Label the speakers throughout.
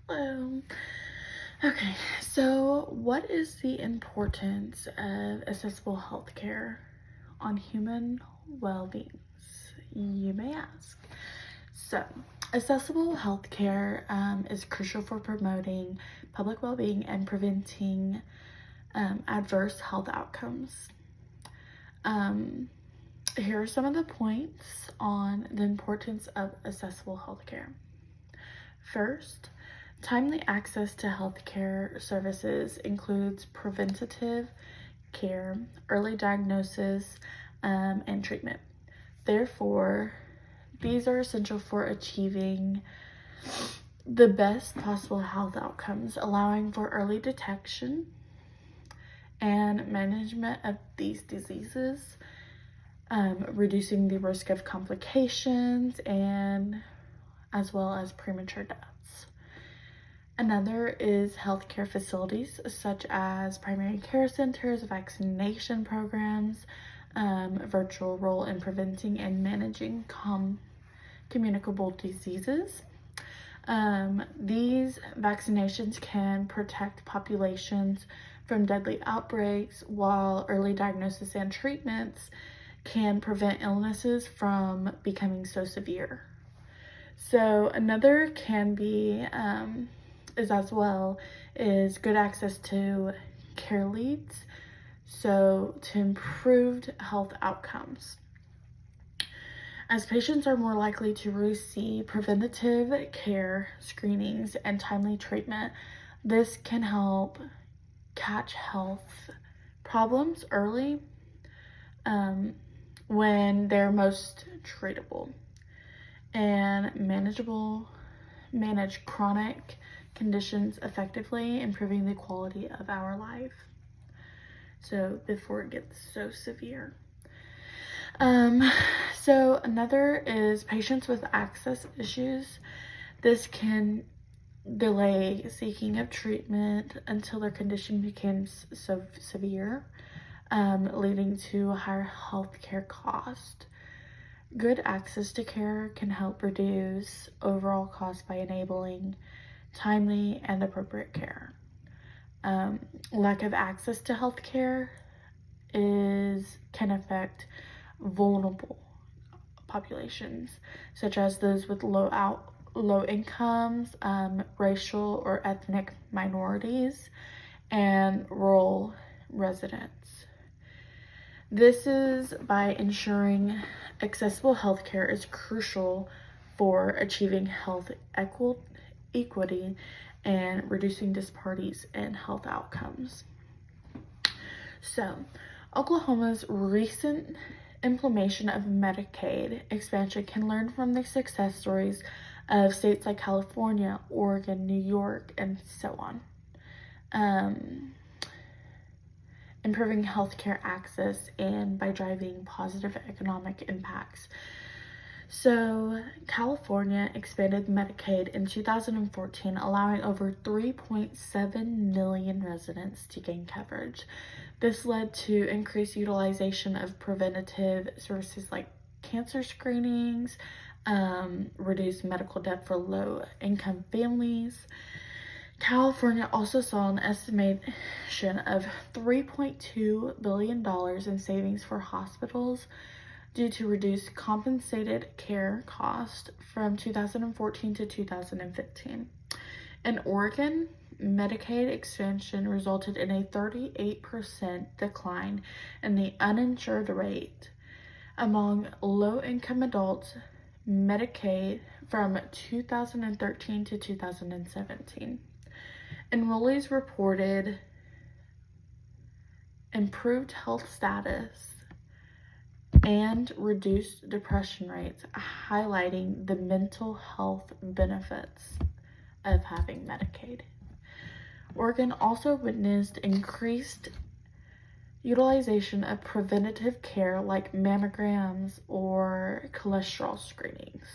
Speaker 1: Hello. Okay, so what is the importance of accessible healthcare on human well-being? You may ask. So, accessible healthcare is crucial for promoting public well-being and preventing adverse health outcomes. Um, Here are some of the points on the importance of accessible healthcare. First, timely access to healthcare services includes preventative care, early diagnosis, and treatment. Therefore, these are essential for achieving the best possible health outcomes, allowing for early detection and management of these diseases, reducing the risk of complications and as well as premature deaths. Another is healthcare facilities such as primary care centers, vaccination programs, virtual role in preventing and managing communicable diseases. These vaccinations can protect populations from deadly outbreaks, while early diagnosis and treatments can prevent illnesses from becoming so severe. So another can be is good access to care leads, so to improved health outcomes. As patients are more likely to receive preventative care screenings and timely treatment, this can help catch health problems early when they're most treatable and manage chronic conditions effectively, improving the quality of our life. So before it gets so severe. So another is patients with access issues. This can delay seeking of treatment until their condition becomes so severe, leading to a higher healthcare cost. Good access to care can help reduce overall costs by enabling timely and appropriate care. Lack of access to health care can affect vulnerable populations, such as those with low incomes, racial or ethnic minorities, and rural residents. This is by ensuring accessible healthcare is crucial for achieving health equity and reducing disparities in health outcomes. So, Oklahoma's recent implementation of Medicaid expansion can learn from the success stories of states like California, Oregon, New York, and so on. Improving healthcare access and by driving positive economic impacts. So, California expanded Medicaid in 2014, allowing over 3.7 million residents to gain coverage. This led to increased utilization of preventative services like cancer screenings, reduced medical debt for low-income families. California also saw an estimation of $3.2 billion in savings for hospitals due to reduced compensated care cost from 2014 to 2015. In Oregon, Medicaid expansion resulted in a 38% decline in the uninsured rate among low-income adults Medicaid from 2013 to 2017. Enrollees reported improved health status and reduced depression rates, highlighting the mental health benefits of having Medicaid. Oregon also witnessed increased utilization of preventative care like mammograms or cholesterol screenings.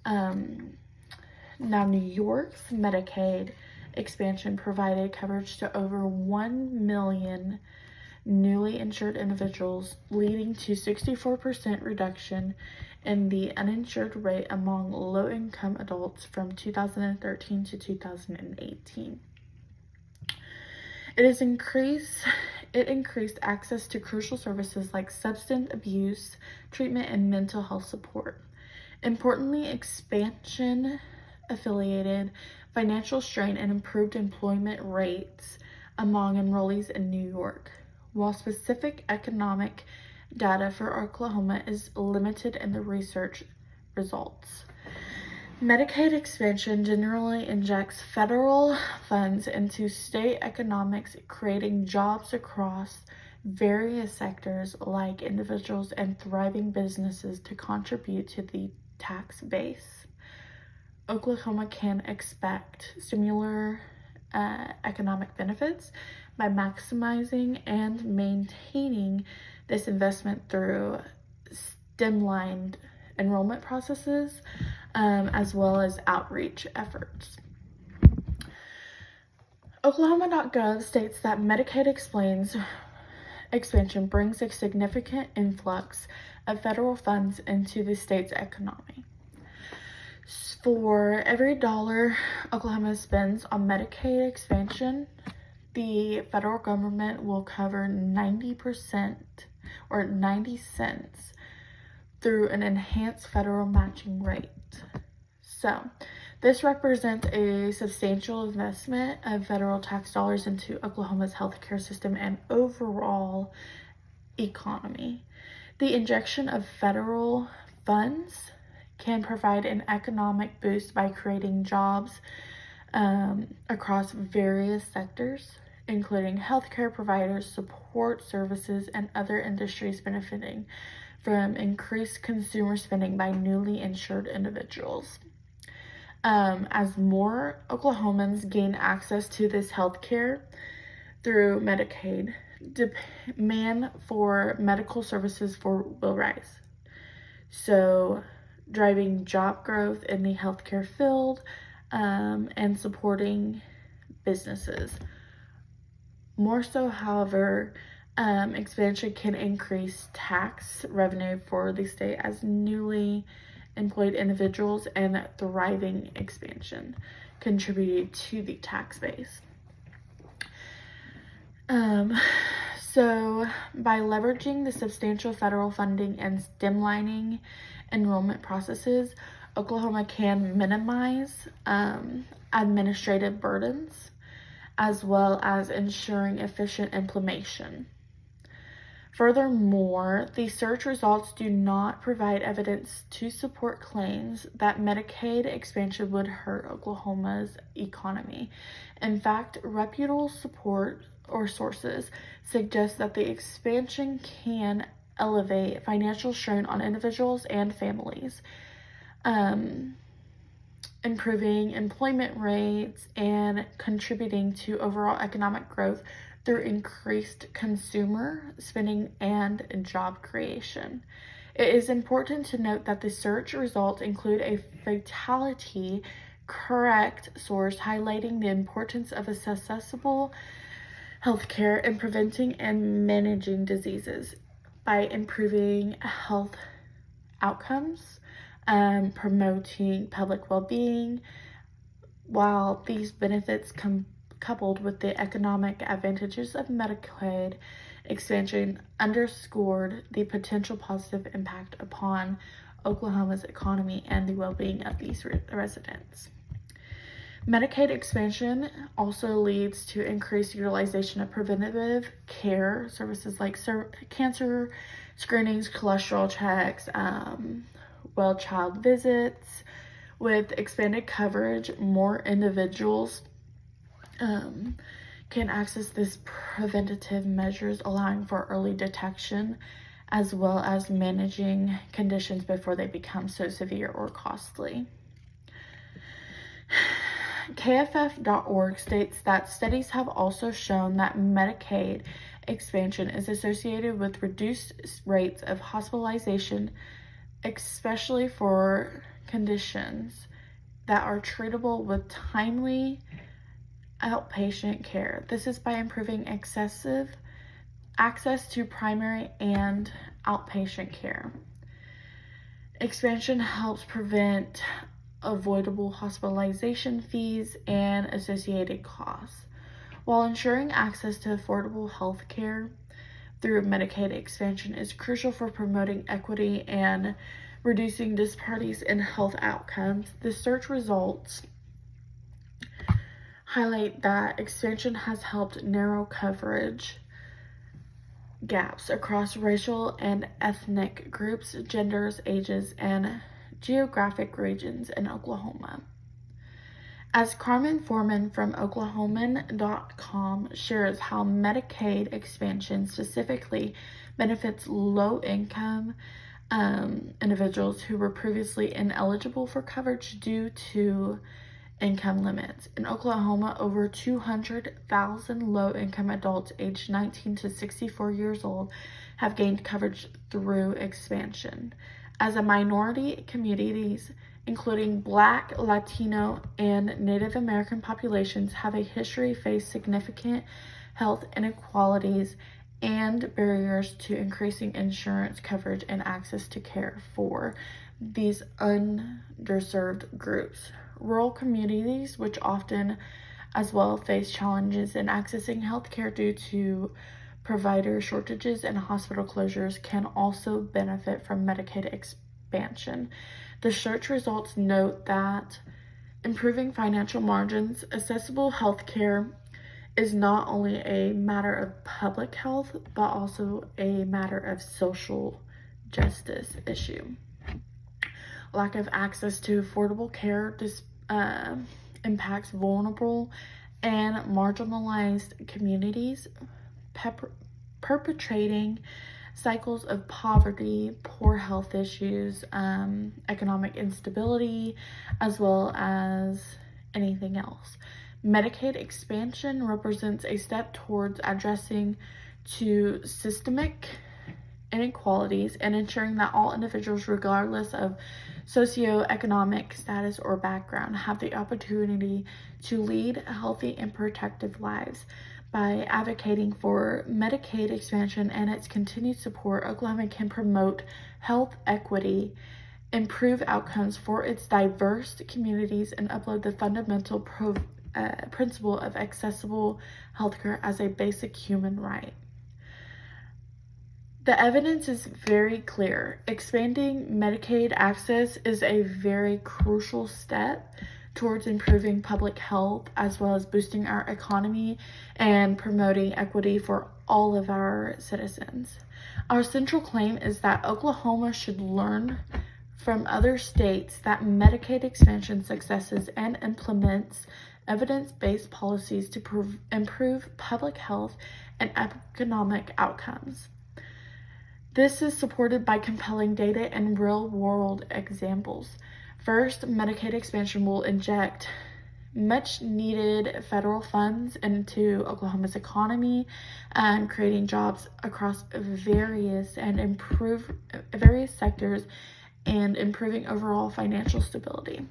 Speaker 1: Now, New York's Medicaid expansion provided coverage to over 1 million newly insured individuals, leading to 64% reduction in the uninsured rate among low-income adults from 2013 to 2018. It increased access to crucial services like substance abuse treatment and mental health support. Importantly, expansion affiliated financial strain and improved employment rates among enrollees in New York, while specific economic data for Oklahoma is limited in the research results. Medicaid expansion generally injects federal funds into state economics, creating jobs across various sectors like individuals and thriving businesses to contribute to the tax base. Oklahoma can expect similar economic benefits by maximizing and maintaining this investment through streamlined enrollment processes, as well as outreach efforts. Oklahoma.gov states that Medicaid expansion brings a significant influx of federal funds into the state's economy. For every dollar Oklahoma spends on Medicaid expansion, the federal government will cover 90% or 90 cents through an enhanced federal matching rate. So, this represents a substantial investment of federal tax dollars into Oklahoma's healthcare system and overall economy. The injection of federal funds can provide an economic boost by creating jobs across various sectors, including healthcare providers, support services, and other industries benefiting from increased consumer spending by newly insured individuals. As more Oklahomans gain access to this healthcare through Medicaid, demand for medical services will rise. So, driving job growth in the healthcare field and supporting businesses. More so, however, expansion can increase tax revenue for the state as newly employed individuals and thriving expansion contributed to the tax base. So by leveraging the substantial federal funding and streamlining enrollment processes, Oklahoma can minimize administrative burdens as well as ensuring efficient implementation. Furthermore, the search results do not provide evidence to support claims that Medicaid expansion would hurt Oklahoma's economy. In fact, reputable support or sources suggest that the expansion can elevate financial strain on individuals and families, improving employment rates and contributing to overall economic growth through increased consumer spending and job creation. It is important to note that the search results include a fatality correct source highlighting the importance of accessible healthcare in preventing and managing diseases by improving health outcomes, promoting public well-being, while these benefits coupled with the economic advantages of Medicaid expansion underscored the potential positive impact upon Oklahoma's economy and the well-being of these residents. Medicaid expansion also leads to increased utilization of preventative care services like cancer screenings, cholesterol checks, well child visits. With expanded coverage, more individuals can access these preventative measures, allowing for early detection as well as managing conditions before they become so severe or costly. KFF.org states that studies have also shown that Medicaid expansion is associated with reduced rates of hospitalization, especially for conditions that are treatable with timely outpatient care. This is by improving access access to primary and outpatient care. Expansion helps prevent avoidable hospitalization fees and associated costs, while ensuring access to affordable health care through Medicaid expansion is crucial for promoting equity and reducing disparities in health outcomes. The search results highlight that expansion has helped narrow coverage gaps across racial and ethnic groups, genders, ages, and geographic regions in Oklahoma. As Carmen Foreman from Oklahoman.com shares how Medicaid expansion specifically benefits low-income individuals who were previously ineligible for coverage due to income limits. In Oklahoma, over 200,000 low-income adults aged 19 to 64 years old have gained coverage through expansion. As a minority, communities including Black, Latino, and Native American populations have a history faced significant health inequalities and barriers to increasing insurance coverage and access to care for these underserved groups. Rural communities, which often as well face challenges in accessing healthcare due to provider shortages and hospital closures, can also benefit from Medicaid expansion. The search results note that improving financial margins, accessible healthcare is not only a matter of public health, but also a matter of social justice issue. Lack of access to affordable care impacts vulnerable and marginalized communities, perpetrating cycles of poverty, poor health issues, economic instability, as well as anything else. Medicaid expansion represents a step towards addressing to systemic inequalities and ensuring that all individuals, regardless of socioeconomic status or background, have the opportunity to lead healthy and productive lives. By advocating for Medicaid expansion and its continued support, Oklahoma can promote health equity, improve outcomes for its diverse communities, and uphold the fundamental principle of accessible healthcare as a basic human right. The evidence is very clear. Expanding Medicaid access is a very crucial step towards improving public health, as well as boosting our economy and promoting equity for all of our citizens. Our central claim is that Oklahoma should learn from other states that Medicaid expansion successes and implements evidence-based policies to improve public health and economic outcomes. This is supported by compelling data and real-world examples. First, Medicaid expansion will inject much-needed federal funds into Oklahoma's economy, creating jobs across various sectors and improving overall financial stability.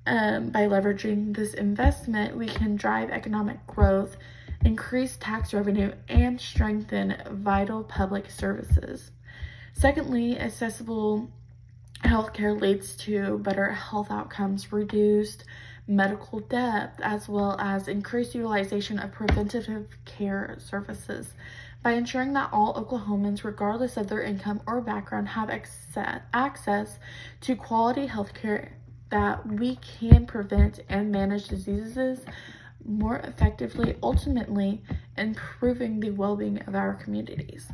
Speaker 1: By leveraging this investment, we can drive economic growth, increase tax revenue, and strengthen vital public services. Secondly, accessible healthcare leads to better health outcomes, reduced medical debt, as well as increased utilization of preventative care services. By ensuring that all Oklahomans, regardless of their income or background, have access to quality healthcare, that we can prevent and manage diseases more effectively, ultimately improving the well-being of our communities.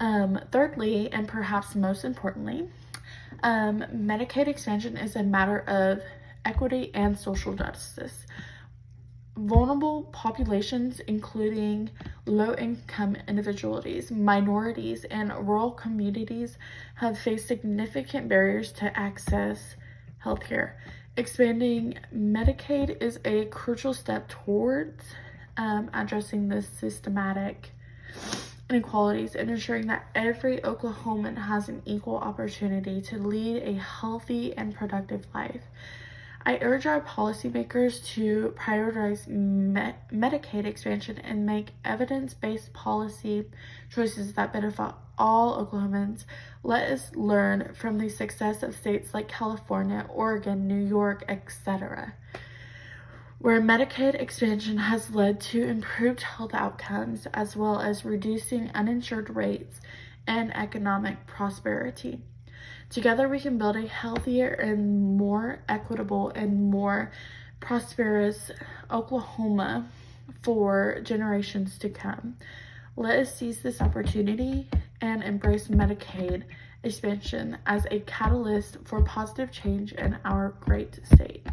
Speaker 1: Thirdly, and perhaps most importantly, Medicaid expansion is a matter of equity and social justice. Vulnerable populations, including low-income individuals, minorities, and rural communities, have faced significant barriers to access healthcare. Expanding Medicaid is a crucial step towards addressing this systematic inequalities and ensuring that every Oklahoman has an equal opportunity to lead a healthy and productive life. I urge our policymakers to prioritize Medicaid expansion and make evidence-based policy choices that benefit all Oklahomans. Let us learn from the success of states like California, Oregon, New York, etc., where Medicaid expansion has led to improved health outcomes as well as reducing uninsured rates and economic prosperity. Together we can build a healthier and more equitable and more prosperous Oklahoma for generations to come. Let us seize this opportunity and embrace Medicaid expansion as a catalyst for positive change in our great state.